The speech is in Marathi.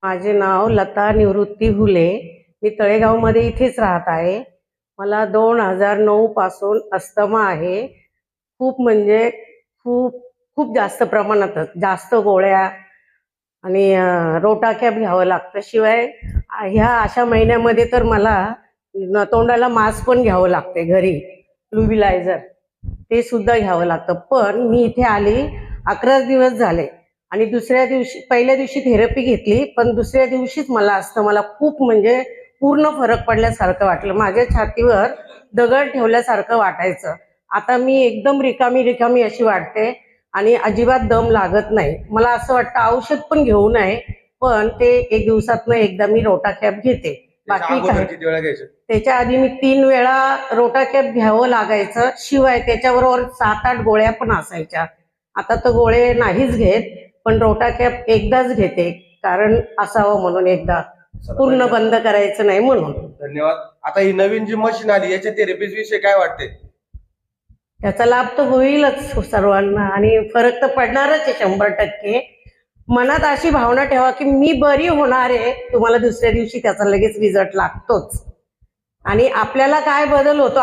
माझे नाव लता निवृत्ती हुले. मी तळेगावमध्ये इथेच राहत आहे. मला 2009 पासून अस्थमा आहे. खूप म्हणजे खूप खूप जास्त प्रमाणातच जास्त गोळ्या आणि रोटाकॅप घ्यावं लागतं. शिवाय ह्या अशा महिन्यामध्ये तर मला तोंडाला मास्क पण घ्यावं लागते घरी, न्यूबिलायझर ते सुद्धा घ्यावं लागतं. पण मी इथे आली 11 दिवस झाले आणि पहिल्या दिवशी थेरपी घेतली, पण दुसऱ्या दिवशीच मला खूप म्हणजे पूर्ण फरक पडल्यासारखं वाटलं. माझ्या छातीवर दगड ठेवल्यासारखं वाटायचं. आता मी एकदम रिकामी रिकामी अशी वाटते आणि अजिबात दम लागत नाही. मला असं वाटतं औषध पण घेऊ नये, पण ते 1 दिवसातनं एकदा मी रोटाकॅप घेते. बाकी काय किती वेळा घ्यायचं? त्याच्या आधी मी 3 वेळा रोटाकॅप घ्यावं लागायचं. शिवाय त्याच्याबरोबर 7-8 गोळ्या पण असायच्या. आता तर गोळे नाहीच घेत, पण रोटाकॅप एकदाच घेते, कारण असावं म्हणून एकदा, पूर्ण बंद करायचं नाही म्हणून. धन्यवाद. आता ही नवीन जी मशीन आली याच्या थेरपीज विषयी काय वाटते? त्याचा लाभ तर होईलच सर्वांना आणि फरक तर पडणारच आहे 100%. मनात अशी भावना ठेवा की मी बरी होणार आहे. तुम्हाला दुसऱ्या दिवशी त्याचा लगेच रिझल्ट लागतोच. आणि आपल्याला काय बदल होतो